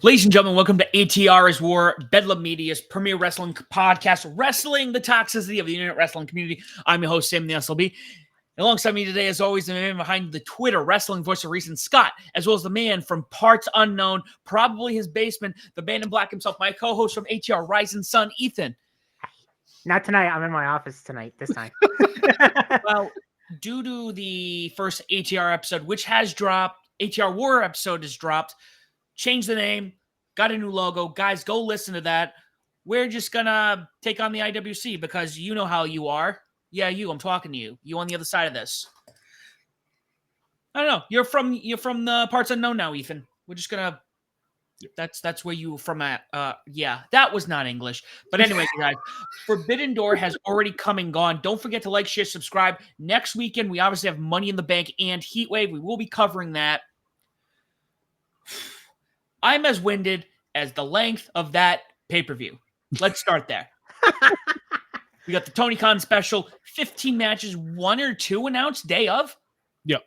Ladies and gentlemen, welcome to ATR is War, Bedlam Media's premier wrestling podcast, wrestling the toxicity of the internet wrestling community. I'm your host, Sam the SLB. Alongside me today, as always, the man behind the Twitter wrestling voice of reason, Scott, as well as the man from parts unknown, probably his basement, the man in black himself, my co-host from ATR, Rising Sun, Ethan. Not tonight. I'm in my office tonight, this time. Well, due to the first ATR episode, which has dropped, ATR War episode has dropped, changed the name, got a new logo. Guys, go listen to that. We're just gonna take on the IWC because you know how you are. Yeah, I'm talking to you. You on the other side of this. I don't know. You're from the parts unknown now, Ethan. We're just gonna. That's where you from at. Yeah, that was not English. But anyway, guys, Forbidden Door has already come and gone. Don't forget to like, share, subscribe. Next weekend, we obviously have Money in the Bank and Heatwave. We will be covering that. I'm as winded as the length of that pay-per-view. Let's start there. We got the Tony Khan special, 15 matches, 1 or 2 announced day of. Yep.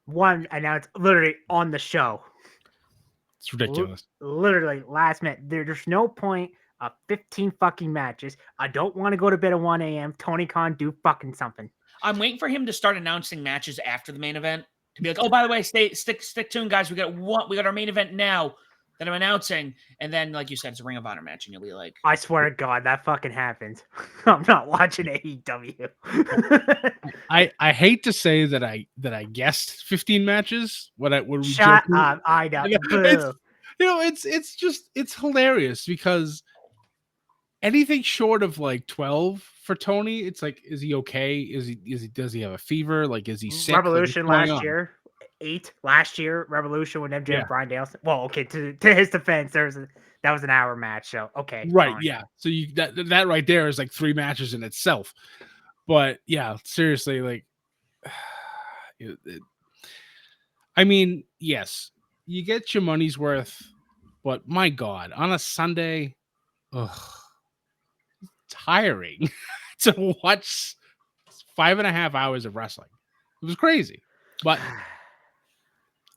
One announced literally on the show. It's ridiculous. Literally last minute. There's no point of 15 fucking matches. I don't want to go to bed at 1 a.m. Tony Khan, do fucking something. I'm waiting for him to start announcing matches after the main event. To be like, oh, by the way, stick tuned, guys. We got our main event now that I'm announcing, and then, like you said, it's a Ring of Honor match, and you'll be like, I swear to God, that fucking happens. I'm not watching AEW. I hate to say that I guessed 15 matches. What we Shut up, I know. It's hilarious because anything short of like 12 for Tony, it's like, is he okay? Does he have a fever? Like, is he sick? Revolution last year. 8 last year, Revolution with MJ and Bryan Danielson. Well, okay, to his defense, that was an hour match, so okay. Right, fine. yeah. So that right there is like 3 matches in itself. But yeah, seriously, like I mean, yes, you get your money's worth, but my God, on a Sunday, tiring to watch 5.5 hours of wrestling. It was crazy. But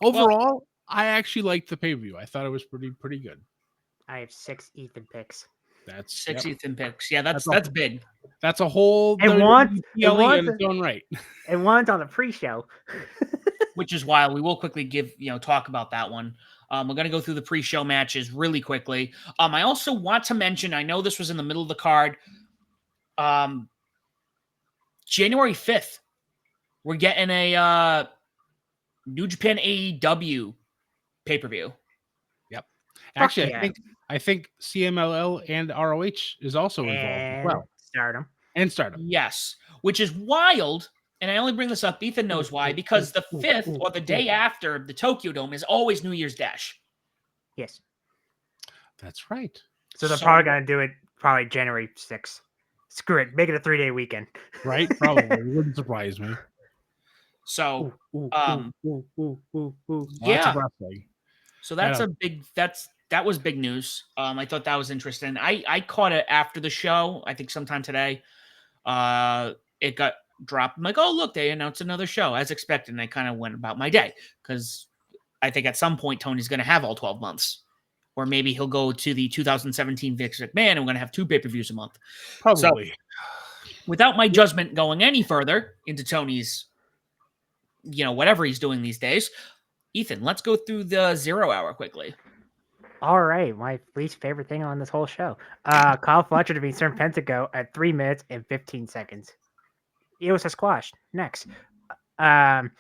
overall, I actually liked the pay-per-view. I thought it was pretty good. I have 6 Ethan picks. That's 6 Ethan picks. Yeah, that's big. That's a whole and one's in its own right. And one's on the pre-show. Which is wild. We will quickly talk about that one. We're going to go through the pre-show matches really quickly. I also want to mention, I know this was in the middle of the card. January 5th, we're getting a New Japan AEW pay-per-view. Yep. Actually, I think CMLL and ROH is also involved as well. Stardom. Yes, which is wild. And I only bring this up, Ethan knows why, because the 5th or the day after the Tokyo Dome is always New Year's Dash. Yes. That's right. So they're probably going to do it probably January 6th. Screw it. Make it a 3-day weekend. Right? Probably. It wouldn't surprise me. So, yeah. So that's that was big news. I thought that was interesting. I caught it after the show. I think sometime today. It got dropped. I'm like, oh, look, they announced another show as expected. And I kind of went about my day because I think at some point Tony's going to have all 12 months. Or maybe he'll go to the 2017 Vince McMahon and we're going to have 2 pay-per-views a month. Probably. So, without my judgment going any further into Tony's, whatever he's doing these days, Ethan, let's go through the 0 hour quickly. All right, my least favorite thing on this whole show. Kyle Fletcher to beat Serpentico at 3 minutes and 15 seconds. It was a squash. Next. Fatal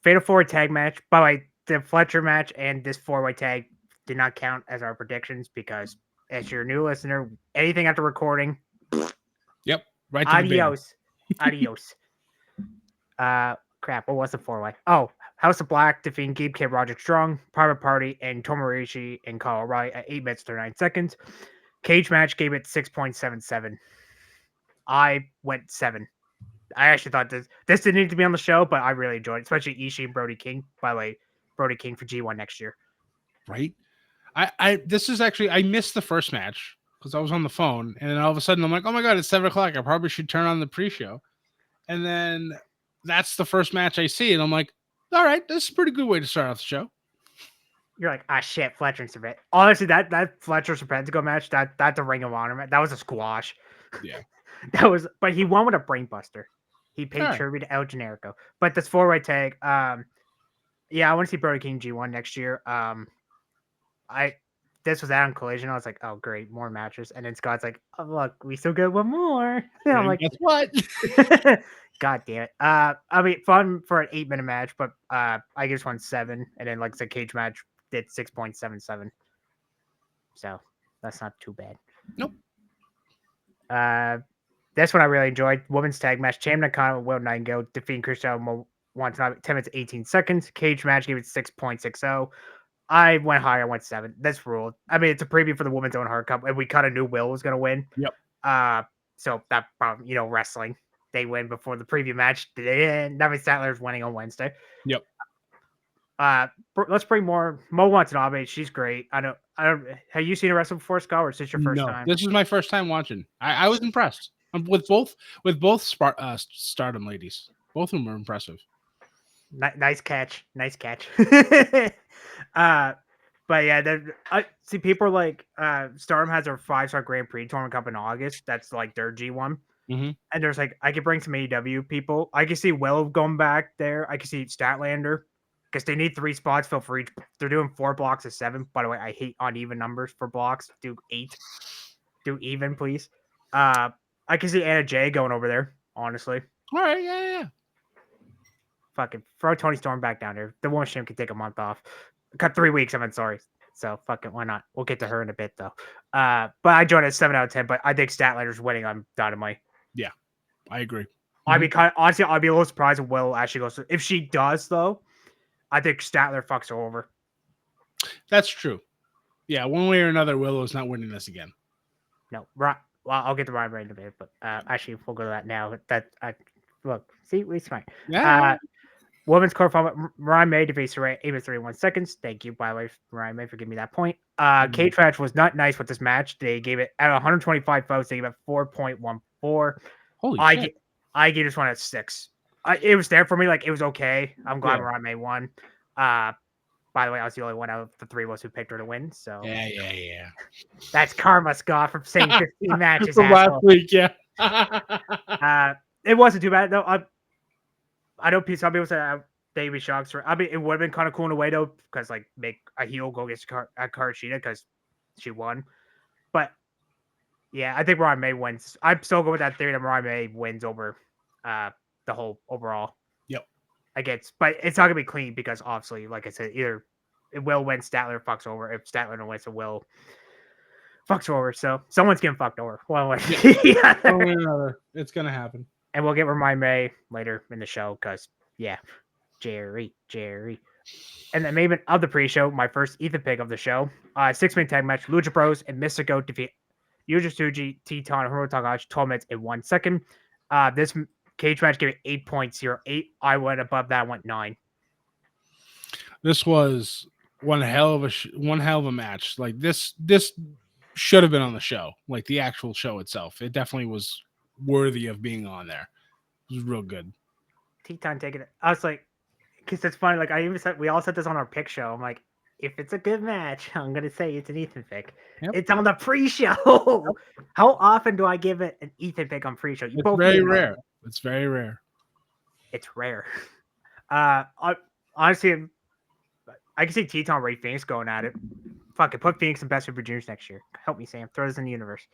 4-way tag match. By the way, the Fletcher match and this 4-way tag did not count as our predictions because as your new listener, anything after recording. Yep. Right. Adios. Adios. Crap. What was the 4-way? Oh, House of Black defeating Gabe K. Roger Strong, Private Party, and Tomorishi and Kyle O'Reilly at 8 minutes 39 seconds. Cage match gave it 6.77. I went 7. I actually thought this didn't need to be on the show, but I really enjoyed it, especially Ishii and Brody King. By the way, Brody King for G1 next year. Right. I missed the first match because I was on the phone, and then all of a sudden I'm like, oh my God, it's 7:00. I probably should turn on the pre-show. And then that's the first match I see, and I'm like, all right, this is a pretty good way to start off the show. You're like, ah, shit, Fletcher and Serpentico. Honestly, that Fletcher Serpentico match, that's a Ring of Honor match. That was a squash. Yeah. But he won with a brainbuster. He paid Alright. tribute to El Generico. But this 4-way tag, yeah, I want to see Brody King G1 next year. This was out on Collision. I was like, oh great, more matches. And then Scott's like, oh look, we still got one more. And I'm And like, guess what? God damn it. I mean, fun for an 8-minute match, but I just won 7, and then like the cage match did 6.77. So that's not too bad. Nope. This one I really enjoyed. Women's tag match. Cham Nakano and Will Nightingale defeating Cristiano Watanabe 10 minutes 18 seconds. Cage match gave it 6.60. I went higher. I went 7. That's ruled. I mean, it's a preview for the Women's Own Heart Cup, and we kind of knew Will was going to win. Yep. So that, wrestling, they win before the preview match. Devin Statler's winning on Wednesday. Yep. Let's bring more. Mo Watanabe. She's great. I don't. Have you seen her wrestle before, Scott, or is this your first time? This is my first time watching. I was impressed. With both Stardom ladies. Both of them were impressive. Nice catch. Nice catch. But yeah, I see people are like Stardom has their 5-star Grand Prix tournament cup in August. That's like their G1. Mm-hmm. And there's like I could bring some AEW people. I can see Will going back there. I can see Statlander because they need 3 spots filled for each. They're doing 4 blocks of 7. By the way, I hate uneven numbers for blocks. Do 8. Do even, please. I can see Anna Jay going over there. Honestly. All right. Yeah. Fucking throw Tony Storm back down there. The women's champ can take a month off. Cut 3 weeks. I mean, sorry. So fucking why not? We'll get to her in a bit though. But I joined at 7 out of 10. But I think Statlander's winning on Dynamite. Yeah, I agree. I'd be honestly, I'd be a little surprised if Will actually goes. If she does though, I think Statler fucks her over. That's true. Yeah, one way or another, Willow's not winning this again. No, right. Well, I'll get to Ryan Ray in a bit, but actually, we'll go to that now. Look, see, we smart. Yeah. Women's quarterfinal, Ryan May defeats Ray 8.31 seconds. Thank you, by the way, Ryan May, for giving me that point. Cage match was not nice with this match. They gave it at 125 votes. They gave it 4.14. Holy shit! I gave this one at 6. It was there for me. Like it was okay. I'm glad Ryan May won. By the way, I was the only one out of the 3 of us who picked her to win. So yeah. That's karma, Scott, from saying 15 matches from last week. Yeah. It wasn't too bad though. I know some people say they'd be shocked. I mean, it would have been kind of cool in a way though, because like make a heel go against Karashita because she won. But yeah, I think Ryan May wins. I'm still going with that theory that Ryan May wins over the whole overall. Yep. But it's not gonna be clean because obviously, like I said, either it will win, Statler fucks over. If Statler wins, it will fucks over. So someone's getting fucked over. One way. Yeah. Another. It's gonna happen. And we'll get Remind May later in the show because, yeah, Jerry. And then maybe of the pre-show, my first Ethan pick of the show, 6-man tag match, Lucha Bros and Mystico defeat Yuji Tsuji, Teton, and Hiromu Takahashi 12 minutes and 1 second. This cage match gave it 8.08. I went above that, went 9. This was one hell of a match. Like this should have been on the show, like the actual show itself. It definitely was worthy of being on there. It was real good. Teton taking it. I was like, because it's funny. Like I even said, we all said this on our pick show. I'm like, if it's a good match, I'm gonna say it's an Ethan pick. Yep. It's on the pre-show. Yep. How often do I give it an Ethan pick on pre-show? It's very rare. It's very rare. It's rare. Honestly, I can see Teton Ray Phoenix going at it. Fuck it, put Phoenix in Best Super Juniors next year. Help me, Sam. Throw this in the universe.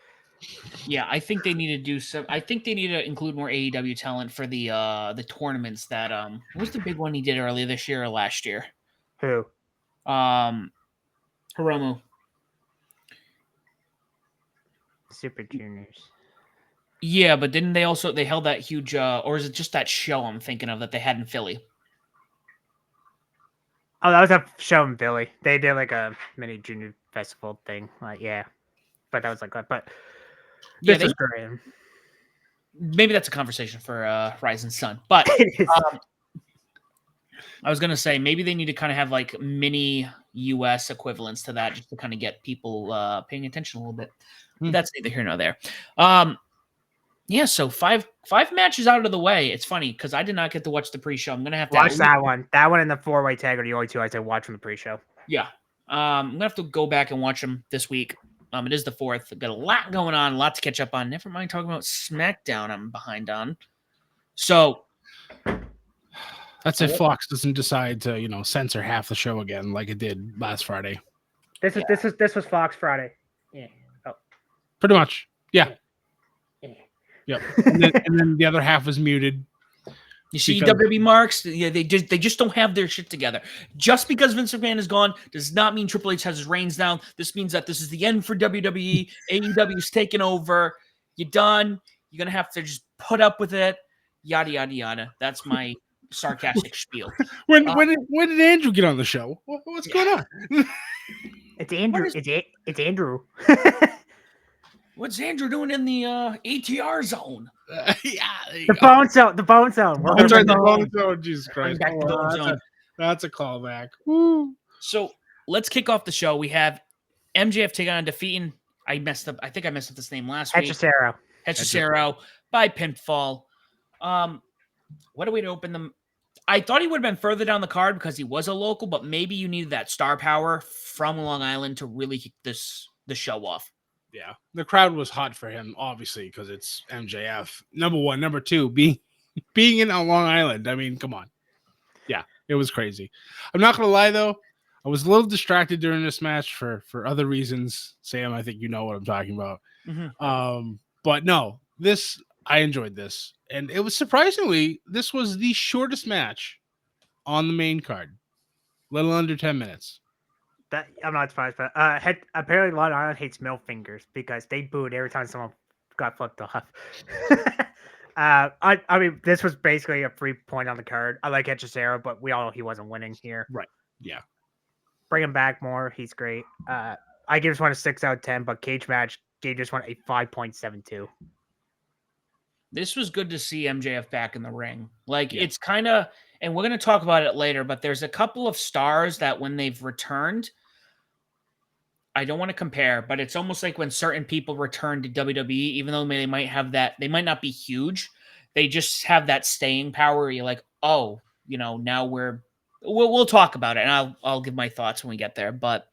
Yeah, I think they need to do some. I think they need to include more AEW talent for the tournaments that what was the big one he did earlier this year or last year? Who? Hiromu. Super Juniors. Yeah, but didn't they also they held that huge or is it just that show I'm thinking of that they had in Philly? Oh, that was a show in Philly. They did like a mini junior festival thing. Yeah. But that was like but yeah, this is great. Maybe that's a conversation for Rising Sun. But I was gonna say maybe they need to kind of have like mini US equivalents to that just to kind of get people paying attention a little bit. That's neither here nor there. Yeah, so five matches out of the way. It's funny because I did not get to watch the pre-show. I'm gonna have to watch that one. That one and the 4-way tag are the only 2 I said watch from the pre-show. Yeah. I'm gonna have to go back and watch them this week. It is the 4th. I've got a lot going on, a lot to catch up on. Never mind talking about SmackDown. I'm behind on. So that's if Fox doesn't decide to, censor half the show again, like it did last Friday. This was Fox Friday. Yeah. Oh. Pretty much. Yeah. Yeah. Yep. And then the other half was muted. You see, WWE marks, they just don't have their shit together. Just because Vince McMahon is gone does not mean Triple H has his reins down. This means that this is the end for WWE. AEW's taken over. You're done. You're gonna have to just put up with it. Yada yada yada. That's my sarcastic spiel. When did Andrew get on the show? What's going on? It's Andrew. It's Andrew. What's Andrew doing in the ATR zone? The bone zone. The bone zone. The bone zone. Jesus Christ! Back to bone zone. That's a callback. Woo. So let's kick off the show. We have MJF taking on defeating. I messed up. I think I messed up this name last week. Hechicero by pinfall. What a way to open them. I thought he would have been further down the card because he was a local, but maybe you needed that star power from Long Island to really kick the show off. Yeah, the crowd was hot for him, obviously, because it's MJF. Number one, number two, being in Long Island. I mean, come on. Yeah, it was crazy. I'm not gonna lie though, I was a little distracted during this match for other reasons. Sam, I think you know what I'm talking about. Mm-hmm. But no, I enjoyed this, and it was surprisingly this was the shortest match on the main card, little under 10 minutes. That I'm not surprised, but apparently Long Island hates middle fingers because they booed every time someone got flipped off. I mean, this was basically a free point on the card. I like Hechicero, but we all know he wasn't winning here. Right. Yeah. Bring him back more. He's great. I give this one a 6 out of 10, but cage match gave this one a 5.72. This was good to see MJF back in the ring. It's kind of, and we're going to talk about it later, but there's a couple of stars that when they've returned, I don't want to compare, but it's almost like when certain people return to WWE, even though they might have that, they might not be huge. They just have that staying power. You're like, oh, now we'll talk about it, and I'll give my thoughts when we get there. But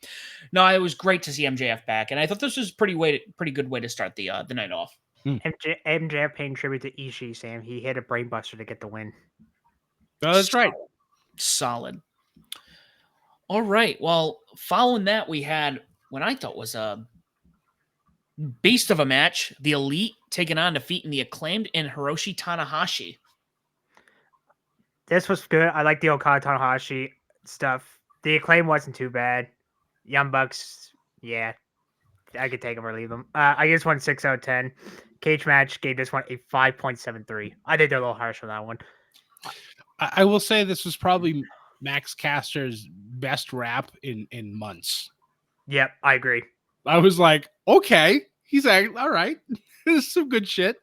no, it was great to see MJF back, and I thought this was pretty good way to start the night off. MJF paying tribute to Ishii, Sam. He hit a brainbuster to get the win. Oh, that's right. Solid. All right. Well, following that, we had what I thought was a beast of a match. The Elite taking on defeating the Acclaimed and Hiroshi Tanahashi. This was good. I like the Okada Tanahashi stuff. The Acclaim wasn't too bad. Young Bucks, yeah, I could take them or leave them. I guess 6 out of 10. Cage match gave this one a 5.73. I think they're a little harsh on that one. I will say this was probably Max Caster's best rap in months. Yep, I agree. I was like, okay, he's all right. This is some good shit.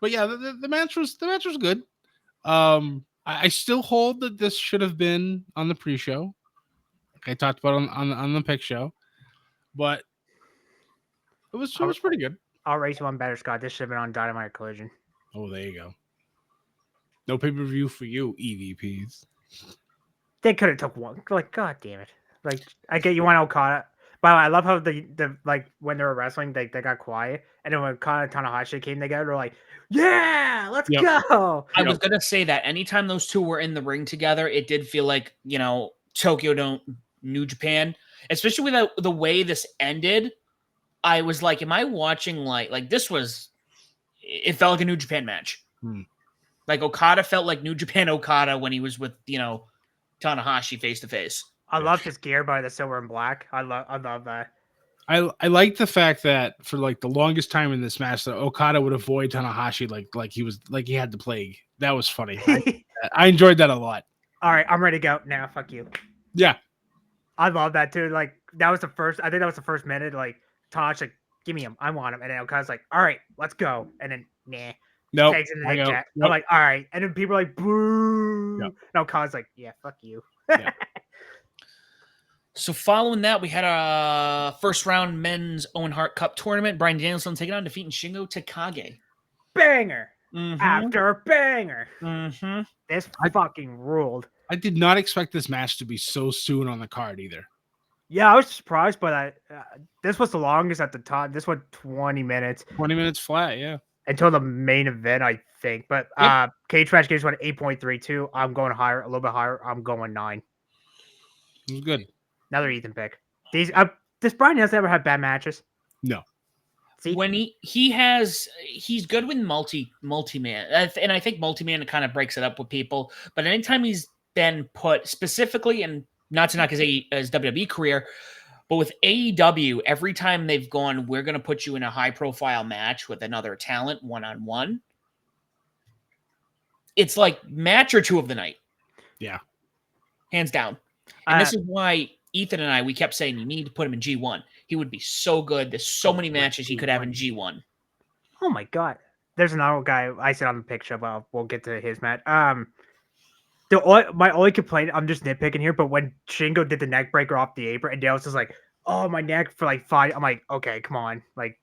But yeah, the match was good. I still hold that this should have been on the pre-show. Like I talked about on the pick show, but it was pretty good. I'll raise one better, Scott. This should have been on Dynamite Collision. Oh, there you go. No pay-per-view for you, EVPs. They could have took one. Like, god damn it. Like, I get you want Okada. But I love how the like when they were wrestling, they got quiet. And then when Okada and Tanahashi came together, they're like, yeah, let's go. I was gonna say that anytime those two were in the ring together, it did feel like, Tokyo Dome, New Japan. Especially with the way this ended. I was like, am I watching like this was, it felt like a New Japan match. Like Okada felt like New Japan Okada when he was with, Tanahashi face to face. I love his gear by the silver and black. I love that. I like the fact that for like the longest time in this match that Okada would avoid Tanahashi like he had the plague. That was funny. I enjoyed that a lot. All right, I'm ready to go now. Fuck you. Yeah. I love that too. Like I think that was the first minute. Like Tanahashi, like, give me him. I want him. And then Okada's like, all right, let's go. And then nah. Nope. Takes him to the cat. I'm like, all right. And then people are like, boo. Nope. And Okada's like, yeah, fuck you. Yeah. So following that, we had a first round men's Owen Hart Cup tournament. Bryan Danielson taking on defeating Shingo Takagi. Banger. Mm-hmm. After banger. Mm-hmm. This fucking ruled. I did not expect this match to be so soon on the card either. Yeah, I was surprised, but this was the longest at the time. This was 20 minutes 20 minutes flat. Yeah. until the main event, I think. But Yep. Cage Match Games went 8.32. I'm going higher, a little bit higher. I'm going 9. It was good. Another Ethan pick. Does Brian Nelson ever have bad matches? No. See, When he's good with multi-man, and I think multi-man kind of breaks it up with people. But anytime he's been put specifically, and not to knock his WWE career, but with AEW, every time they've gone, we're going to put you in a high-profile match with another talent, one-on-one. It's like match or two of the night. Yeah. Hands down. And this is why Ethan and we kept saying you need to put him in G1. He would be so good. There's so many matches he could have in G1. Oh my god. There's another guy I said on the picture, but we'll get to his match. My only complaint, I'm just nitpicking here, but when Shingo did the neck breaker off the apron and Dallas was like, "Oh, my neck for like 5," I'm like, "Okay, come on." Like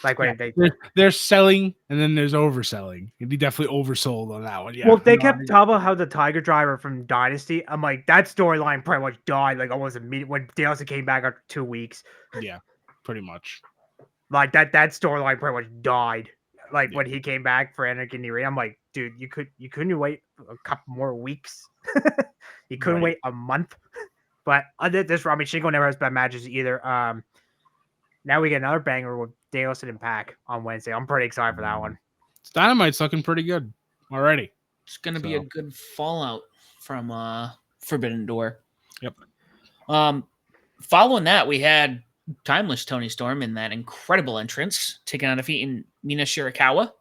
Yeah. when There's selling and then there's overselling. He definitely oversold on that one. Yeah. well, they kept talking about how the Tiger Driver from Dynasty. I'm like, that storyline pretty much died like almost immediately when Dallas came back after 2 weeks. Yeah, pretty much. Like that storyline pretty much died. Like Yeah. when he came back for Anarchy in the Arena, I'm like, dude, you couldn't wait a couple more weeks. You couldn't Right. wait a month. But this, I mean, Shingo never has bad matches either. Now we get another banger with Danielson and Pac on Wednesday. I'm pretty excited for that one. Dynamite's looking pretty good already. It's going to be a good fallout from Forbidden Door. Yep. Following that, we had Timeless Tony Storm in that incredible entrance, taking on defeat in Mina Shirakawa.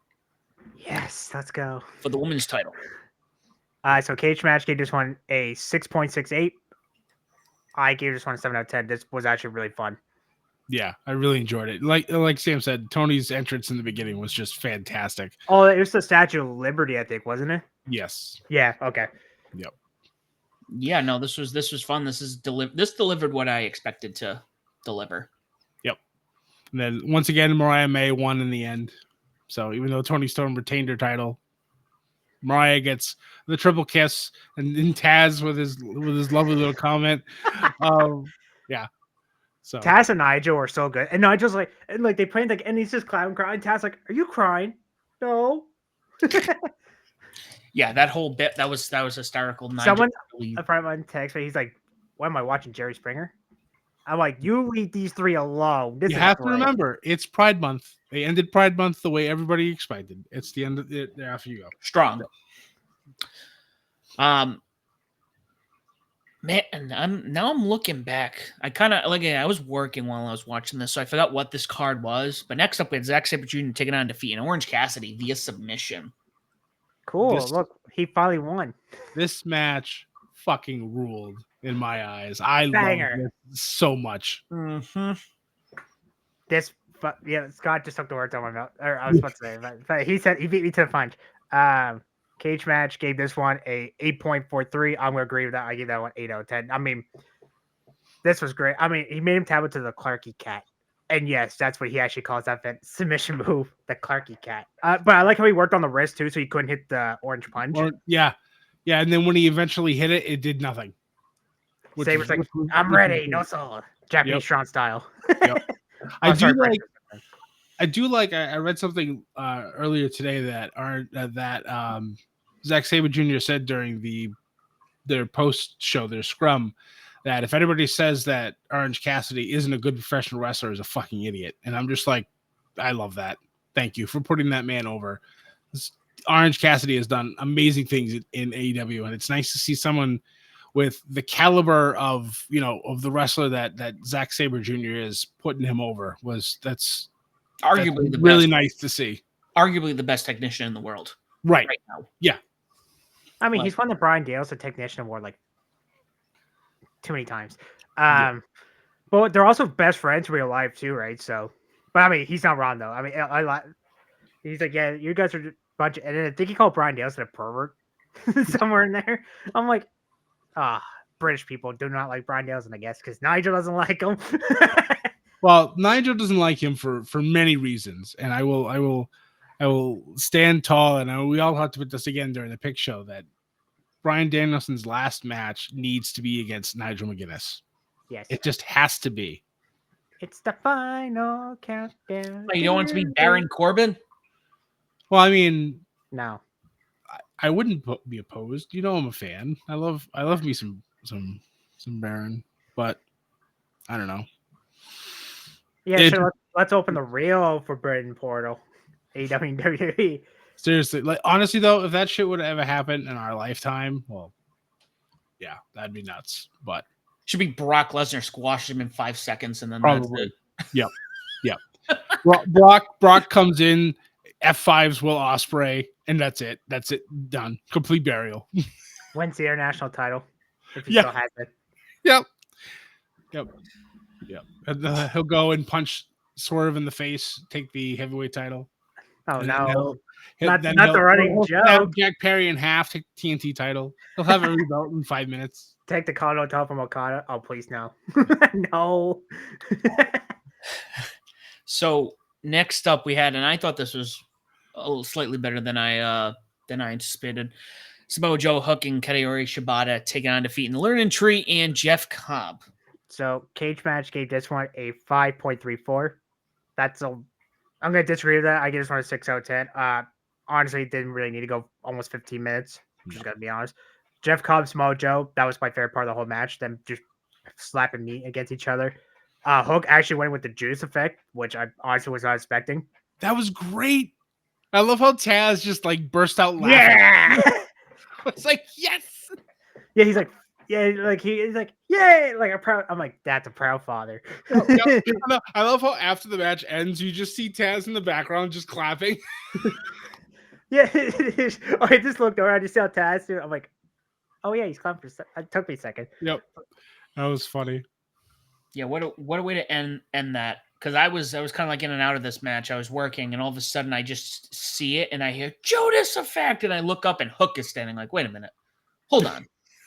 Yes, let's go. For the women's title. So Cage Match gave this one a 6.68. I gave this one a 7 out of 10. This was actually really fun. Yeah, I really enjoyed it. Like Sam said, Tony's entrance in the beginning was just fantastic. Oh, it was the Statue of Liberty, I think, wasn't it? Yes. Yeah. Okay. Yep. Yeah. No, this was fun. This delivered what I expected to deliver. Yep. And then once again, Mariah May won in the end. So even though Toni Storm retained her title, Mariah gets the triple kiss, and then Taz with his lovely little comment. Yeah. So Taz and Nigel are so good, and Nigel's like, and like they played like, and he's just crying. Taz like, "Are you crying?" No. Yeah, that whole bit that was hysterical. Someone, a friend of mine text me. He's like, "Why am I watching Jerry Springer?" I'm like, "You leave these three alone." You have to remember, it's Pride Month. They ended Pride Month the way everybody expected. It's the end of it. After you go strong. Man, I'm looking back. I kind of I was working while I was watching this, so I forgot what this card was. But next up, we had Zack Sabre Jr. taking on defeat and Orange Cassidy via submission. Cool. Look, he finally won. This match fucking ruled in my eyes. I love this so much. Mm-hmm. This, but yeah, Scott just took the words out of my mouth. Or I was about to say, but he said he beat me to the punch. Cage Match gave this one a 8.43. I'm gonna agree with that. I gave that one 8 out of 10. I mean, this was great. I mean, he made him tap it to the Clarky Cat. And yes, that's what he actually calls that submission move, the Clarky Cat. But I like how he worked on the wrist too, so he couldn't hit the orange punch. Yeah. And then when he eventually hit it, it did nothing. Sabre's like, I'm ready, no solo. Japanese Strong style. Yep. I do like. I read something earlier today that Zack Sabre Jr. said during their post show, their scrum, that if anybody says that Orange Cassidy isn't a good professional wrestler, is a fucking idiot. And I'm just like, I love that. Thank you for putting that man over. Orange Cassidy has done amazing things in AEW, and it's nice to see someone with the caliber of the wrestler that Zack Sabre Jr. is putting him over. That's arguably the really best, nice to see. Arguably the best technician in the world right now. Yeah. I mean, he's won the Brian Danielson Technician Award like too many times. But they're also best friends in real life too, right? So, but I mean, he's not wrong though. I mean, he's like, yeah, you guys are a bunch of, and I think he called Brian Danielson a pervert somewhere in there. I'm like, British people do not like Brian Danielson, I guess, because Nigel doesn't like him. Well, Nigel doesn't like him for many reasons, and I will stand tall, and we all have to put this again during the pick show that Brian Danielson's last match needs to be against Nigel McGuinness. Yes. It just has to be. It's the final countdown. You don't want it to be Baron Corbin? Well, I mean, No. I wouldn't be opposed. You know, I'm a fan. I love me some Baron, but I don't know. Yeah, sure. Let's open the real Forbidden Portal. AEW and WWE. Seriously, like honestly though, if that shit would have ever happened in our lifetime, well, yeah, that'd be nuts. But should be Brock Lesnar squashes him in 5 seconds, and then probably, that's yep. Brock comes in, F5s Will Ospreay, and that's it. That's it. Done. Complete burial. Wins the international title if he Yeah. still has it. Yep. And, he'll go and punch Swerve in the face, take the heavyweight title. Oh and no. Not the running joke. Snap Jack Perry in half, take the TNT title. He'll have every belt in 5 minutes. Take the Continental title from Okada. Oh, please no. No. So next up we had, and I thought this was a little slightly better than I anticipated. Samoa Joe hooking Kaori Shibata, taking on Defeat in the Learning Tree, and Jeff Cobb. So Cage Match gave this one a 5.34. I'm gonna disagree with that. I give this one a 6 out of 10. Honestly, it didn't really need to go almost 15 minutes. I'm just gonna be honest. Jeff Cobb, Samoa Joe, that was my favorite part of the whole match. Them just slapping meat against each other. Hook actually went with the juice effect, which I honestly was not expecting. That was great. I love how Taz just like burst out laughing. Yeah. It's like, yes. Yeah, he's like, he's like, yay! Like I'm like, that's a proud father. I love how after the match ends, you just see Taz in the background just clapping. Yeah, I just looked over. I just saw Taz. I'm like, oh yeah, he's clapping. It took me a second. Yep, that was funny. Yeah, what a way to end that. Because I was kind of like in and out of this match. I was working, and all of a sudden I just see it, and I hear Judas Effect, and I look up, and Hook is standing. Like, wait a minute, hold on,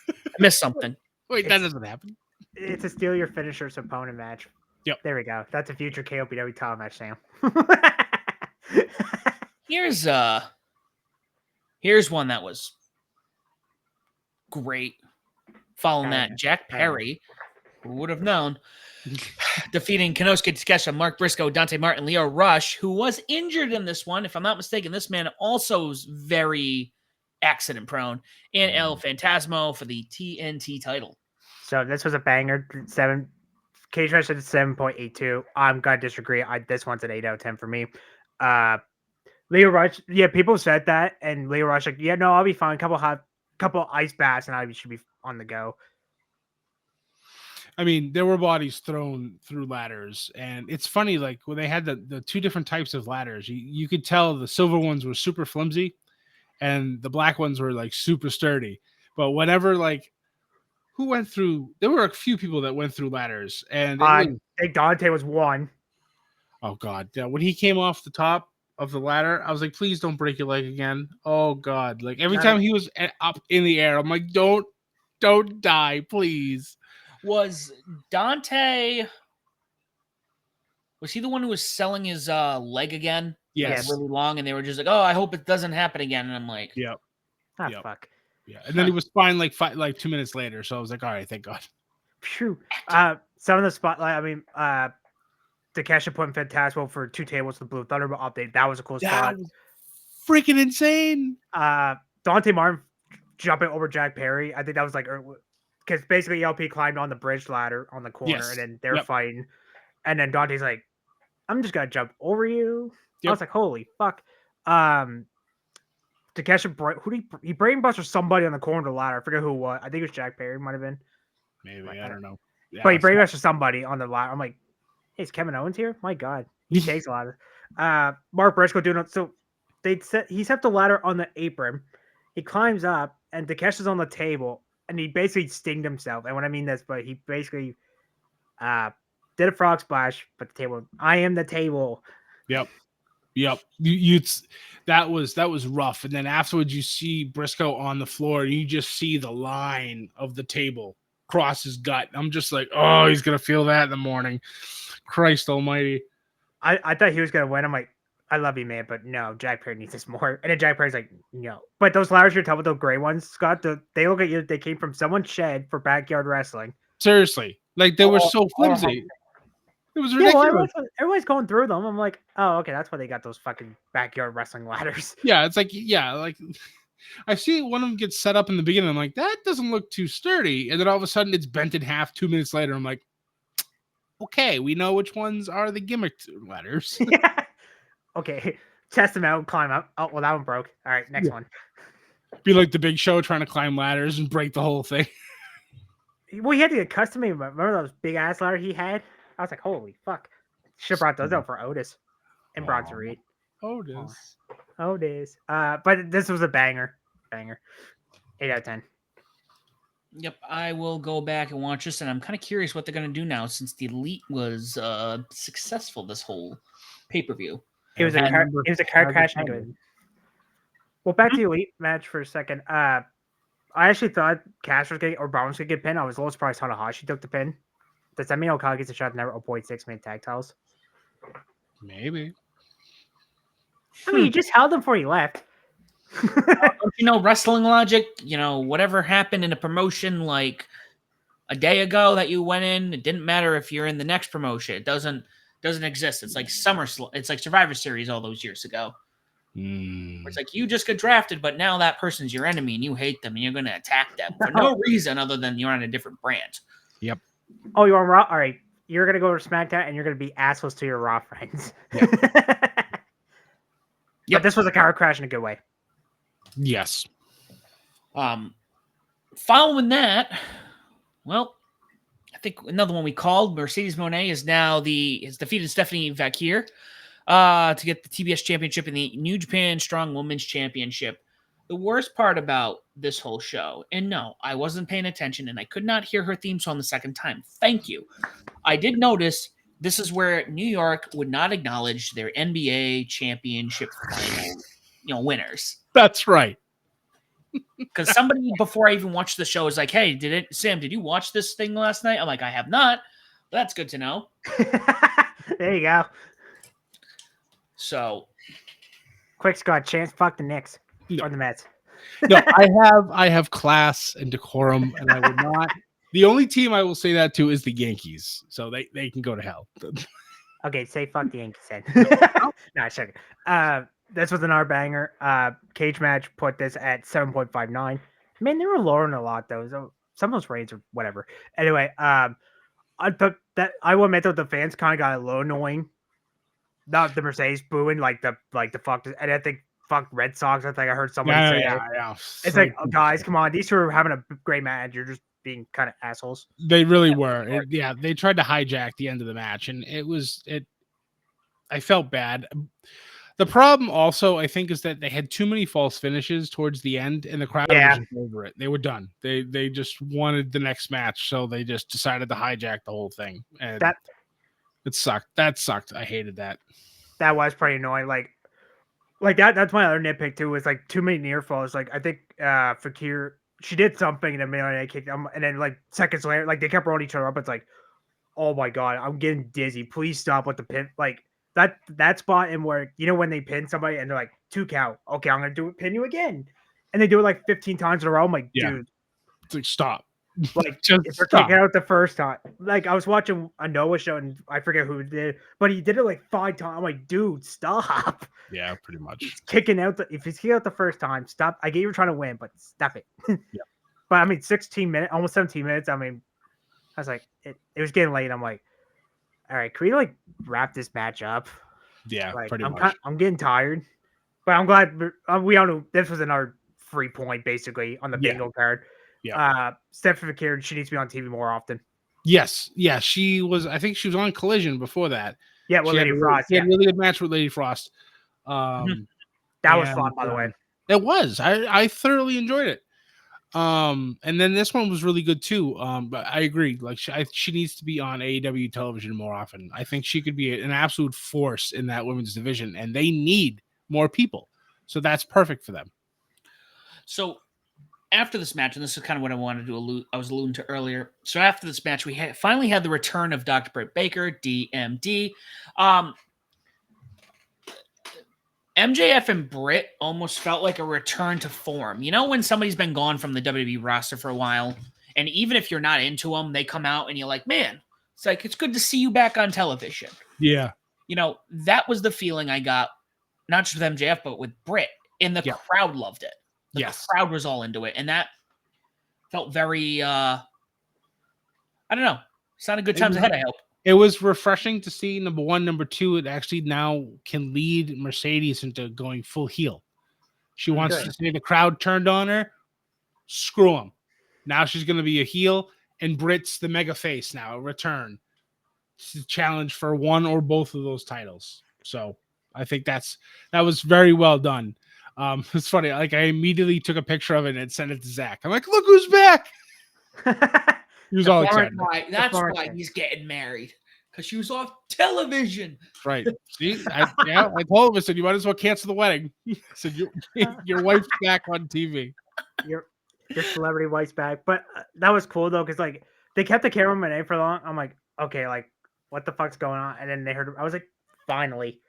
I missed something. Wait, that doesn't happen. It's a steal your finisher's opponent match. Yep. There we go. That's a future KOPW title match, Sam. Here's one that was great. Following that, Jack Perry, who would have known, defeating Konosuke Takeshita, Mark Briscoe, Dante Martin, Leo Rush, who was injured in this one. If I'm not mistaken, this man also is very accident prone, and El Phantasmo for the TNT title. So this was a banger. Cage match at 7.82. I'm gonna disagree. This one's an 8 out of 10 for me. Leo Rush, yeah, people said that, and Leo Rush like, yeah, no, I'll be fine. Couple ice baths, and I should be on the go. I mean, there were bodies thrown through ladders, and it's funny, like when they had the two different types of ladders, you could tell the silver ones were super flimsy, and the black ones were like super sturdy. But whenever who went through, there were a few people that went through ladders, and I think Dante was one. Oh God, yeah, when he came off the top of the ladder, I was like, please don't break your leg again. Oh God, like every time he was up in the air, I'm like, don't die, please. Was Dante, was he the one who was selling his leg again? Yes. Really long, and they were just like, oh, I hope it doesn't happen again. And I'm like, yep. Fuck. Yeah. And then he was fine like 2 minutes later. So I was like, all right, thank God. Phew. Some of the spotlight, I mean, Takeshita put in Phantasmo for 2 tables, the Blue Thunderbolt update. That was a cool spot. Was freaking insane. Dante Martin jumping over Jack Perry. I think that was like, because basically ELP climbed on the bridge ladder on the corner, and then they're fighting. And then Dante's like, I'm just going to jump over you. I was like, holy fuck. Takeshita, he brainbuster somebody on the corner of the ladder. I forget who it was. I think it was Jack Perry, might have been. Maybe, I don't know. Yeah, but he brainbuster somebody on the ladder. I'm like, hey, is Kevin Owens here? My God. He takes a lot of Mark Briscoe doing it. So he set the ladder on the apron. He climbs up, and Takeshi's on the table, and he basically stinged himself. And when I mean this, but he basically did a frog splash, but the table, I am the table. Yep. That was rough. And then afterwards, you see Briscoe on the floor, and you just see the line of the table cross his gut. I'm just like, oh, he's gonna feel that in the morning. Christ Almighty! I thought he was gonna win. I'm like, I love you, man, but no, Jack Perry needs this more. And then Jack Perry's like, no. But those ladders you're talking about, the gray ones, Scott, they look at you. They came from someone's shed for backyard wrestling. Seriously, Like they were so flimsy. It was Yeah, well, ridiculous. everyone's going through them. I'm like, oh, okay, that's why they got those fucking backyard wrestling ladders. Yeah, it's like like I see one of them get set up in the beginning. I'm like, that doesn't look too sturdy, and then all of a sudden it's bent in half. 2 minutes later, I'm like, okay, we know which ones are the gimmick ladders. Yeah. Okay, test them out, climb up. Oh, well, that one broke. All right, next one. Be like the Big Show trying to climb ladders and break the whole thing. Well, he had to get custom made. Remember those big ass ladders he had? I was like, holy fuck! Should have brought those out for Otis and Bronson Reed. Otis. But this was a banger. 8 out of 10. Yep, I will go back and watch this, and I'm kind of curious what they're going to do now since the Elite was successful this whole pay-per-view. It was a car crash. Well, back to the Elite match for a second. I actually thought Cash was getting or Brown was going to get pinned. I was a little surprised Tanahashi took the pin. Does that mean Okada gets a shot at never 0.6-minute tag titles? Maybe. I mean, he just held them before he left. Don't you know wrestling logic? You know, whatever happened in a promotion like a day ago that you went in, it didn't matter if you're in the next promotion. It doesn't exist. It's like it's like Survivor Series all those years ago. It's like you just got drafted, but now that person's your enemy and you hate them and you're going to attack them for no reason other than you're on a different brand. Yep. Oh, you're on Raw? All right. You're going to go to SmackDown and you're going to be assholes to your Raw friends. Yep. But this was a car crash in a good way. Yes. Following that, well, I think another one we called, Mercedes Moné has defeated Stephanie Vakir to get the TBS Championship and the New Japan Strong Women's Championship. The worst part about this whole show, and no, I wasn't paying attention and I could not hear her theme song the second time. Thank you. I did notice this is where New York would not acknowledge their NBA championship final, winners. That's right. Because somebody before I even watched the show was like, "Hey, Sam, did you watch this thing last night?" I'm like, "I have not." That's good to know. There you go. So, quick, Scott, chance fuck the Knicks or the Mets. No, I have class and decorum, and I would not. The only team I will say that to is the Yankees, so they can go to hell. Okay, say fuck the Yankees then. No, check it. This was an R banger. Cage match put this at 7.59. Man, they were lowering a lot though. So some of those ratings are whatever. Anyway, I thought that I will admit that the fans kind of got a little annoying. Not the Mercedes booing like the fuck, and I think fuck Red Sox. I think I heard somebody say that. Yeah. It's like, oh, guys, come on, these two are having a great match. You're just being kind of assholes. They really were. They tried to hijack the end of the match, and I felt bad. The problem also, I think, is that they had too many false finishes towards the end, and the crowd was just over it. They were done. They just wanted the next match, so they just decided to hijack the whole thing. And it sucked. That sucked. I hated that. That was pretty annoying. Like that. That's my other nitpick too. Was like too many near falls. Like I think Fakir, she did something in the middle and they kicked them, and then like seconds later, like they kept rolling each other up. It's like, oh my god, I'm getting dizzy. Please stop with the pin. Like that spot in where when they pin somebody and they're like 2 count. Okay, I'm gonna pin you again, and they do it like 15 times in a row. I'm like, dude, it's like stop. Like just if they're kicking out the first time. Like I was watching a Noah show and I forget who did, but he did it like 5 times. I'm like, dude, stop. Yeah, pretty much. He's kicking out if he's kicking out the first time, stop. I get you trying to win, but stop it. Yeah. But I mean, 16 minutes, almost 17 minutes. I mean, I was like, it was getting late. I'm like, all right, can we like wrap this match up? Yeah, like, pretty much. I'm getting tired, but I'm glad we all know this was another free point basically on the bingo card. Yeah. Stephanie Fakir, she needs to be on TV more often. Yes. Yeah. She was, I think she was on Collision before that. Yeah, with Lady Frost. She had a really good match with Lady Frost. That was fun, by the way. It was. I thoroughly enjoyed it. And then this one was really good too. But I agree. Like she needs to be on AEW television more often. I think she could be an absolute force in that women's division, and they need more people. So that's perfect for them. So after this match, and this is kind of what I wanted to I was alluding to earlier. So after this match, we finally had the return of Dr. Britt Baker, DMD. MJF and Britt almost felt like a return to form. You know when somebody's been gone from the WWE roster for a while And even if you're not into them, they come out and you're like, man, it's good to see you back on television. Yeah. That was the feeling I got, not just with MJF, but with Britt. And the crowd loved it. The crowd was all into it. And that felt very, I don't know. Sounded good times ahead, I hope. It was refreshing to see, number one. Number two, it actually now can lead Mercedes into going full heel. She wants to say the crowd turned on her. Screw them. Now she's going to be a heel, and Britt's the mega face now, a return to challenge for one or both of those titles. So I think that was very well done. It's funny. Like, I immediately took a picture of it and sent it to Zach. I'm like, look who's back. He was all excited. That's why he's getting married, because she was off television. Right. See, I told him, I said, you might as well cancel the wedding. I said, your wife's back on TV. Your celebrity wife's back. But that was cool, though, because, like, they kept the cameraman in for long. I'm like, okay, like, what the fuck's going on? And then they heard, I was like, finally.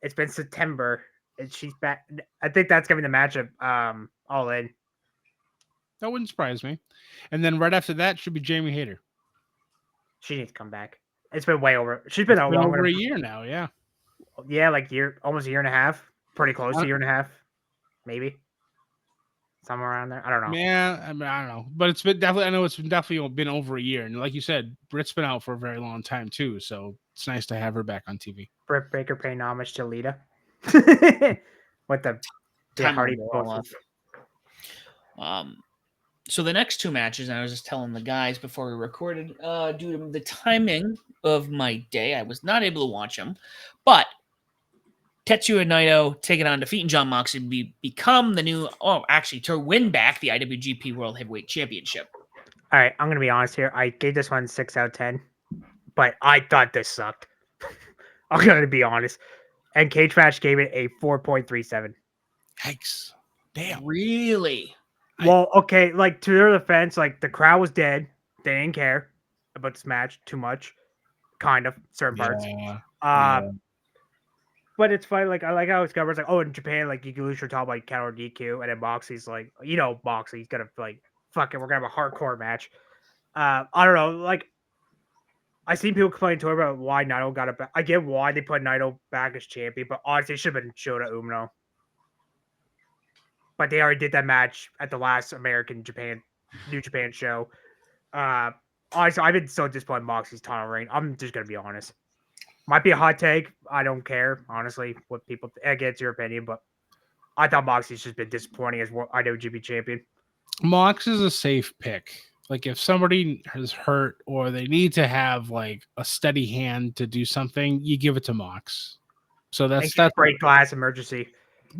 It's been September, and she's back. I think that's going to be the matchup all in. That wouldn't surprise me. And then right after that should be Jamie Hayter. She needs to come back. It's been way over. She's been over a year now, yeah. Yeah, like almost a year and a half. Pretty close to a year and a half, maybe. Somewhere around there. I don't know. Yeah, I mean, I don't know. But it's been definitely, I know it's definitely been over a year. And like you said, Britt's been out for a very long time too. So it's nice to have her back on TV. Britt Baker paying homage to Lita. With the Hardy both. So the next two matches, and I was just telling the guys before we recorded, due to the timing of my day, I was not able to watch them. But Tetsuya Naito taking on Defeat and Jon Moxley to become the new, to win back the IWGP World Heavyweight Championship. All right, I'm going to be honest here. I gave this one 6 out of 10, but I thought this sucked. I'm going to be honest. And Cage Match gave it a 4.37. Yikes. Damn. Really? Well, okay, like, to their defense, like, the crowd was dead. They didn't care about this match too much. Kind of, certain parts. But it's funny, like, I like how it's covered. It's like, oh, in Japan, like, you can lose your title by count or DQ. And then Moxley's like, Moxley's gonna, like, fuck it, we're gonna have a hardcore match. I don't know, like, I seen people complain to her about why Naito got it back. I get why they put Naito back as champion, but honestly, it should have been Shota Umino. But they already did that match at the last New Japan show. Honestly, I've been so disappointed in Moxley's title reign. I'm just gonna be honest. Might be a hot take. I don't care, honestly, what people. Again, it's your opinion, but I thought Moxley's just been disappointing as IWGP champion. Mox is a safe pick. Like, if somebody is hurt or they need to have like a steady hand to do something, you give it to Mox. So that's break glass emergency.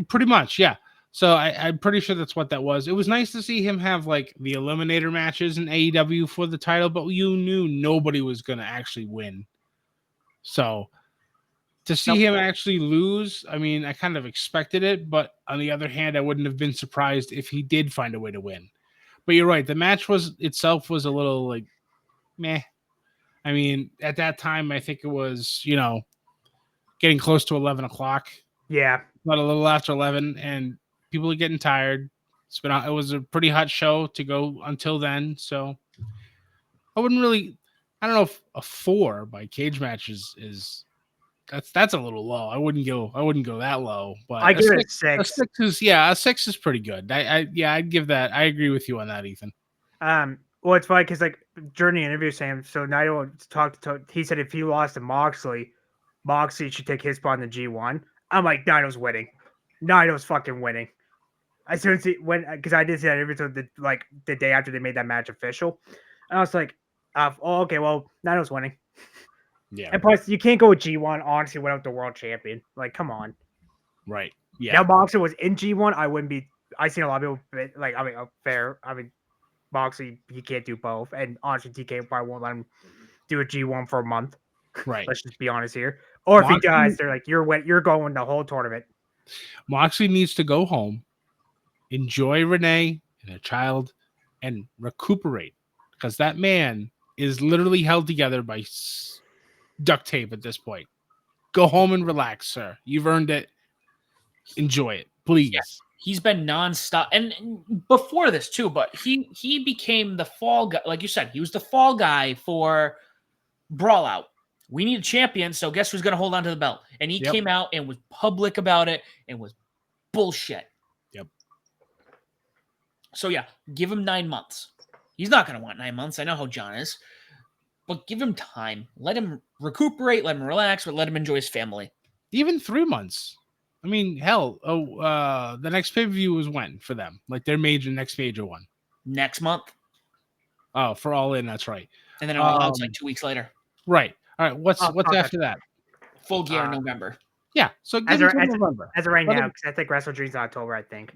Pretty much, yeah. So I'm pretty sure that's what that was. It was nice to see him have like the eliminator matches in AEW for the title, but you knew nobody was going to actually win. So to see him actually lose, I mean, I kind of expected it, but on the other hand, I wouldn't have been surprised if he did find a way to win. But you're right. The match itself was a little like meh. I mean, at that time, I think it was, getting close to 11 o'clock. Yeah. But a little after 11, and people are getting tired. It was a pretty hot show to go until then. So I don't know if a 4 by Cage Matches is that's a little low. I wouldn't go that low, but I give it a 6. A 6 is pretty good. I'd give that. I agree with you on that, Ethan. Well, it's funny because like during the interview, Sam, so Naito he said if he lost to Moxley should take his spot in the G1. I'm like, Naito's winning. Naito's fucking winning. As soon as because I did see that interview the day after they made that match official, and I was like, okay, well, Naito's winning. Yeah. And plus, you can't go with G1, honestly, without the world champion. Like, come on. Right. Yeah. Now, Moxley was in G1, I wouldn't be. I seen a lot of people like, fair. I mean, Moxley, he can't do both, and honestly, TK probably won't let him do a G1 for a month. Right. Let's just be honest here. Or if he does, they're like, you're going the whole tournament. Moxley needs to go home, enjoy Renee and a child, and recuperate, because that man is literally held together by duct tape at this point. Go home and relax, sir. You've earned it. Enjoy it, please. Yes. He's been nonstop, and before this too. But he became the fall guy, like you said. He was the fall guy for Brawl Out. We need a champion, so guess who's going to hold on to the belt? And he came out and was public about it and was bullshit. Yep. So yeah, give him 9 months. He's not going to want 9 months. I know how John is, but give him time. Let him recuperate. Let him relax, but let him enjoy his family. Even 3 months. I mean, hell. The next pay-per-view was when for them? Like their next major one. Next month. Oh, for All In, that's right. And then All Out's like 2 weeks later. Right. All right. What's after that? Full Gear in November. Yeah. So as of November. Right now, because I think Wrestle Dream's October, I think.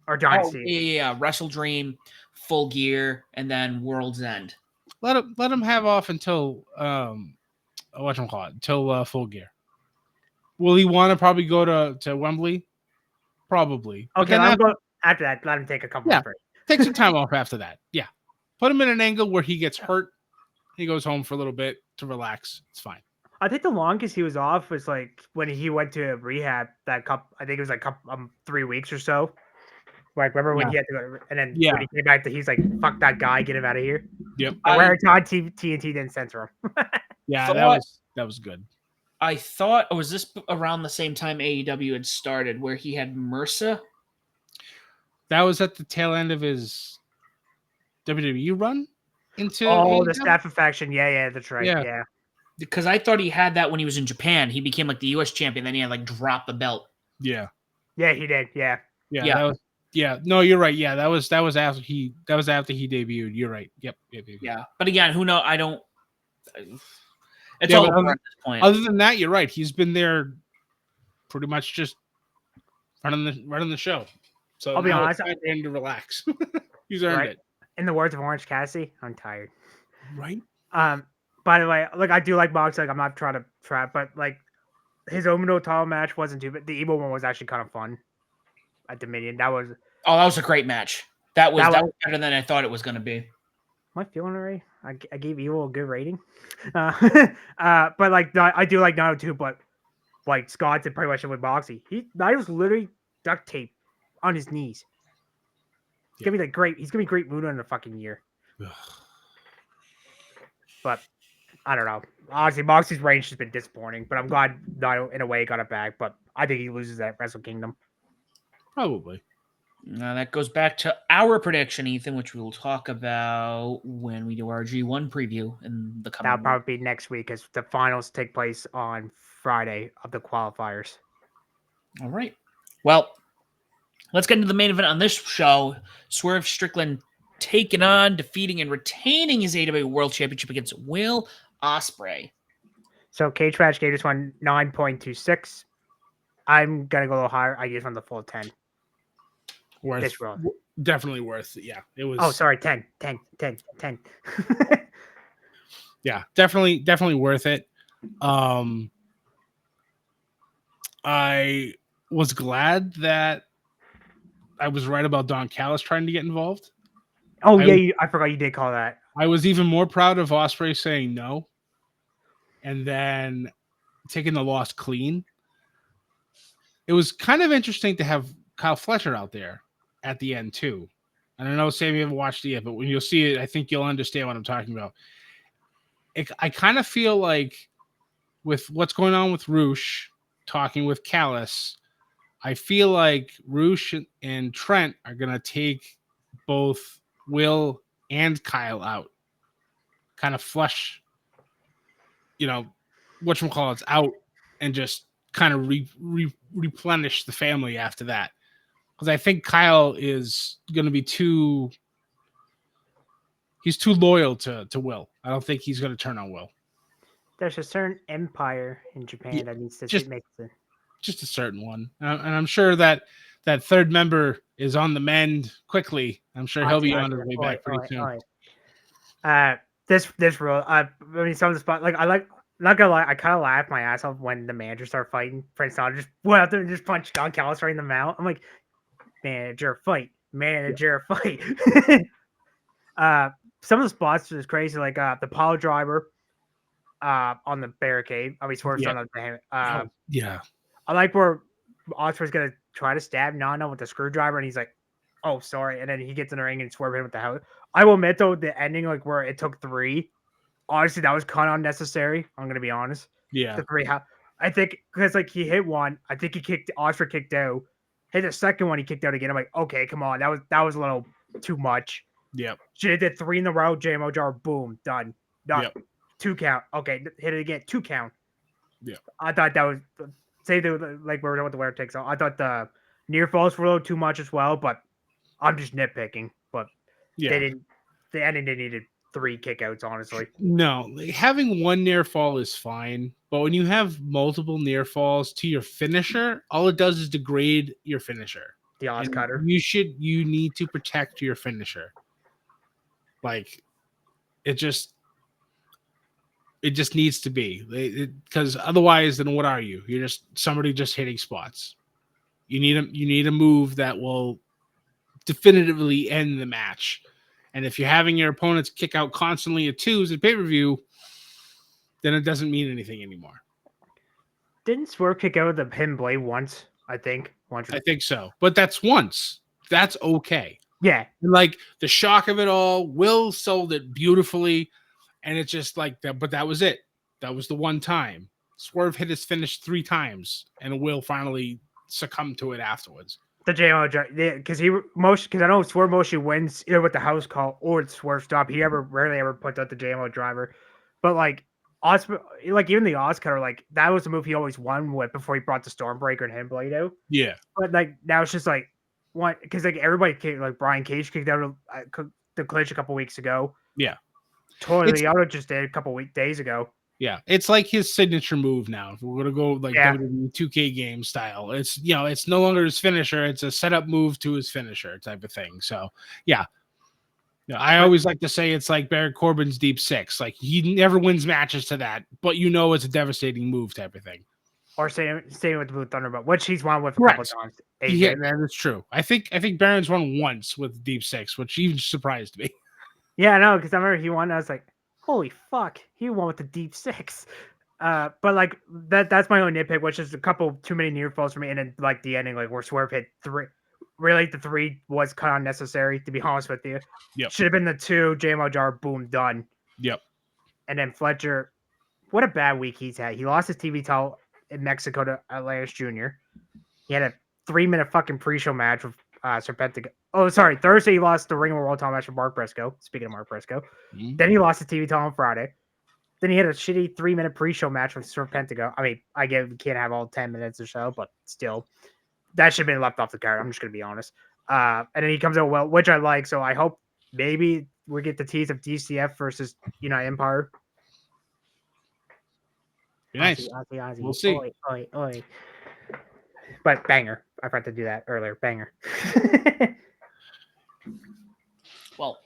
Or Dynasty. Yeah. Wrestle Dream, Full Gear, and then World's End. Let him have off until until Full Gear. Will he want to probably go to Wembley? Probably. Okay, after that, let him take a couple of breaks. Take some time off after that. Yeah. Put him in an angle where he gets hurt. He goes home for a little bit to relax. It's fine. I think the longest he was off was like when he went to rehab I think it was like 3 weeks or so. Like, remember when he had to go, and then when he came back, he's like, "Fuck that guy, get him out of here." Yep. Where it's on TNT didn't censor him. Yeah, that was good. I thought, was this around the same time AEW had started, where he had MRSA? That was at the tail end of his WWE run into AEW? The staph infection. Yeah, that's right. Yeah. Because I thought he had that when he was in Japan. He became like the US champion, then he had like dropped the belt. Yeah. Yeah, he did. Yeah. That was. Yeah, no, you're right. Yeah, that was after he debuted. You're right. Yep. Yeah, but again, who knows? I don't. It's all over at this point. Other than that, you're right. He's been there, pretty much just running the show. So I'll be honest, time for him to relax. He's earned it. In the words of Orange Cassidy, I'm tired. Right. By the way, like I do like Mox. Like I'm not trying to trap, but like his Omino title match wasn't too bad. The Evil one was actually kind of fun. At Dominion, that was a great match. That was better than I thought it was going to be. Am I feeling alright? I gave Evil a good rating, but like I do like 902, but like Scott did pretty much with Moxie. He was literally duct tape on his knees. He's gonna be great mood in the fucking year. But I don't know. Honestly, Moxie's range has been disappointing, but I'm glad Naito in a way got it back. But I think he loses at Wrestle Kingdom. Probably. Now that goes back to our prediction, Ethan, which we will talk about when we do our G1 preview in the coming. That'll probably be next week, as the finals take place on Friday of the qualifiers. All right. Well, let's get into the main event on this show. Swerve Strickland defeating and retaining his AEW World Championship against Will Ospreay. So Cage Match gave this one 9.26. I'm gonna go a little higher. I gave him the full 10. Definitely worth it. Yeah, it was. Oh, sorry, 10. Yeah, definitely worth it. I was glad that I was right about Don Callis trying to get involved. Oh, I forgot you did call that. I was even more proud of Ospreay saying no and then taking the loss clean. It was kind of interesting to have Kyle Fletcher out there at the end too. And I know Sam, you haven't watched it yet, but when you'll see it, I think you'll understand what I'm talking about. I kind of feel like with what's going on with Roosh talking with Callis, I feel like Roosh and Trent are going to take both Will and Kyle out. Kind of flush, whatchamacallits out and just kind of replenish the family after that. Because I think Kyle is going to be he's too loyal to Will. I don't think he's going to turn on Will. There's a certain empire in Japan that needs to make it. Just a certain one. And I'm sure that third member is on the mend quickly. I'm sure he'll be on his way back pretty soon. This rule, I mean, some of the spot, like, not gonna lie, I kind of laughed my ass off when the manager started fighting. Prince Nana just went out there and just punched Don Callis right in the mouth. I'm like, manager fight. Some of the spots was crazy, like the pile driver on the barricade. I mean, Swerve's on the yeah. I like where Osprey's gonna try to stab Nana with the screwdriver, and he's like, "Oh, sorry," and then he gets in the ring and Swerve hit him with the house. I will admit though, the ending like where it took 3, honestly, that was kind of unnecessary. I'm gonna be honest. Yeah. The 3, I think because like he hit one, I think he kicked Oscar kicked out. Hit the second one, he kicked out again. I'm like, okay, come on, that was a little too much. Yep. Should have did 3 in a row. JMO jar, boom, done. Yep. 2 count. Okay, hit it again. 2 count. Yeah. I thought that was say the like we're done with the wear takes. I thought the near falls were a little too much as well, but I'm just nitpicking. But Yeah. they didn't. The ending they needed 3 kickouts, honestly. No, like, having one near fall is fine, but when you have multiple near falls to your finisher, all it does is degrade your finisher. The Oz And cutter. you need to protect your finisher. Like it just needs to be, because otherwise, then what are you? You're just somebody just hitting spots. You need a move that will definitively end the match. And if you're having your opponents kick out constantly at 2s at pay-per-view, then it doesn't mean anything anymore. Didn't Swerve kick out of the pin blade once? I think once. I think so, but that's once. That's okay. Yeah. And like the shock of it all, Will sold it beautifully, and it's just like that. But that was it. That was the one time. Swerve hit his finish 3 times, and Will finally succumbed to it afterwards. The JMO, because I know Swerve mostly wins either with the house call or the Swerve stop. He rarely ever puts out the JMO driver, but like even the Oz cutter, like that was the move he always won with before he brought the Stormbreaker and Himblade out. Yeah, but like now it's just like one because like everybody kicked, like Brian Cage kicked out the clinch a couple weeks ago. Yeah, totally. Otto just did a couple days ago. Yeah, it's like his signature move now. If we're gonna go like Yeah. WWE 2K game style, it's it's no longer his finisher; it's a setup move to his finisher type of thing. So yeah, I always like to say it's like Baron Corbin's Deep Six. Like he never wins matches to that, but it's a devastating move type of thing. Or same with the Blue Thunderbolt, which he's won with a Correct. couple times. Yeah, that is true. I think Baron's won once with Deep Six, which even surprised me. Yeah, no, because I remember he won. I was like, holy fuck, he won with the Deep Six. But like that's my only nitpick, which is a couple too many near falls for me, and then like the ending, like where Swerve hit 3. Really, the 3 was kind of unnecessary, to be honest with you. Yep. Should have been the 2, JMO jar, boom, done. Yep. And then Fletcher, what a bad week he's had. He lost his TV title in Mexico to Elias Jr. He had a 3-minute fucking pre-show match with Serpentico. Oh, sorry. Thursday, he lost the Ring of World title match with Mark Briscoe. Speaking of Mark Briscoe. Mm-hmm. Then he lost his TV title on Friday. Then he had a shitty 3-minute pre-show match with Serpentico. I mean, I get we can't have all 10 minutes or so, but still. That should have been left off the card. I'm just going to be honest. And then he comes out well, which I like. So I hope maybe we get the tease of DCF versus United Empire. Be nice. Ozzy. We'll see. Oi. But banger. I forgot to do that earlier. Banger. Well,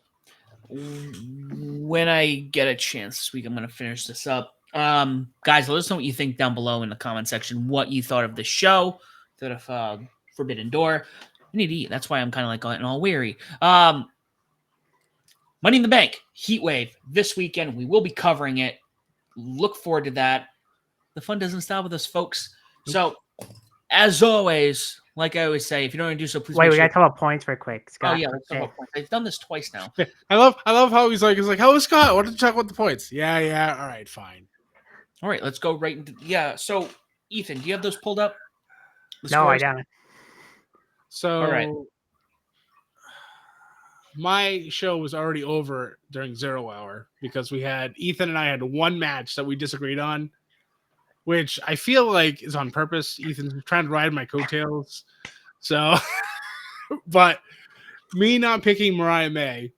when I get a chance this week, I'm going to finish this up. Guys, let us know what you think down below in the comment section, what you thought of the show, thought of Forbidden Door. I need to eat. That's why I'm kind of like getting all weary. Money in the Bank, Heatwave, this weekend. We will be covering it. Look forward to that. The fun doesn't stop with us, folks. So, as always, like I always say, if you don't want to do so, please. Wait, we got to talk about points real quick, Scott. Oh yeah, let's talk about points. I've done this twice now. I love how he's like, how is Scott? What did you talk about the points? Yeah. All right, fine. All right, let's go right into So, Ethan, do you have those pulled up? No, I don't. So, all right. My show was already over during 0 hour because Ethan and I had one match that we disagreed on, which I feel like is on purpose. Ethan's trying to ride my coattails. So, but me not picking Mariah May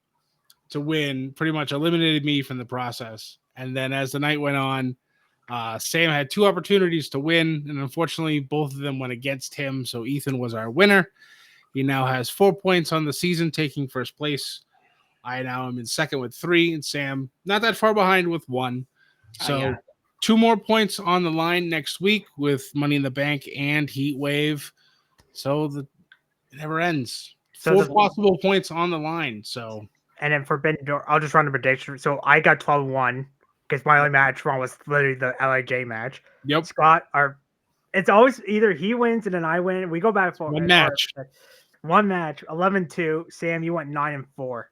to win pretty much eliminated me from the process. And then as the night went on, Sam had 2 opportunities to win, and unfortunately, both of them went against him. So Ethan was our winner. He now has 4 points on the season, taking first place. I now am in second with 3, and Sam not that far behind with 1. So yeah. 2 more points on the line next week with Money in the Bank and Heat Wave. So it never ends. So 4 possible points on the line. So and then Forbidden Door, I'll just run the prediction. So I got 12-1 because my only match wrong was literally the LIJ match. Yep. Scott, It's always either he wins and then I win. We go back for One match. One match, 11-2. Sam, you went 9-4.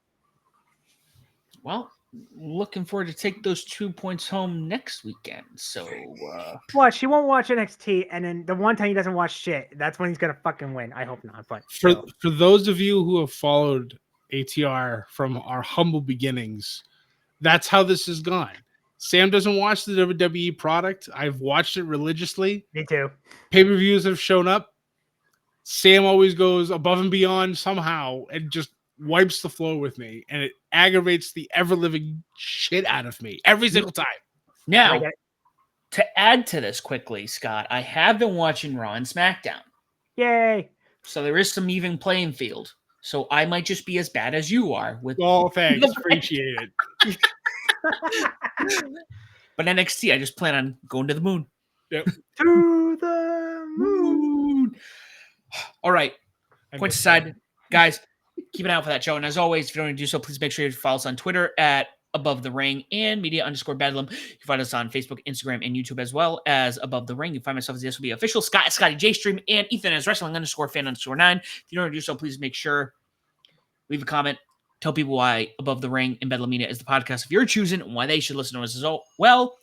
Well, looking forward to take those 2 points home next weekend. So, Watch, he won't watch NXT, and then the one time he doesn't watch shit, that's when he's gonna fucking win. I hope not, but For those of you who have followed ATR from our humble beginnings, that's how this has gone. Sam doesn't watch the WWE product. I've watched it religiously. Me too. Pay-per-views have shown up. Sam always goes above and beyond somehow and just wipes the floor with me, and it aggravates the ever-living shit out of me every single time. now, to add to this quickly, Scott, I have been watching Raw and SmackDown. Yay! So there is some even playing field. So I might just be as bad as you are with. Oh, thanks. Appreciate it. But NXT, I just plan on going to the moon. Yep. To the moon. All right. Points aside, guys, keep an eye out for that show. And as always, if you don't already do so, please make sure you follow us on Twitter at Above the Ring and media_bedlam. You can find us on Facebook, Instagram, and YouTube as well as Above the Ring. You can find myself as the SOB official, Scott, Scotty J Stream, and Ethan as wrestling_fan_9. If you don't already do so, please make sure leave a comment. Tell people why Above the Ring and Bedlam Media is the podcast of your choosing and why they should listen to us as well.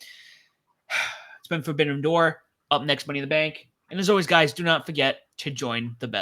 It's been Forbidden Door. Up next, Money in the Bank. And as always, guys, do not forget to join the Bedlam.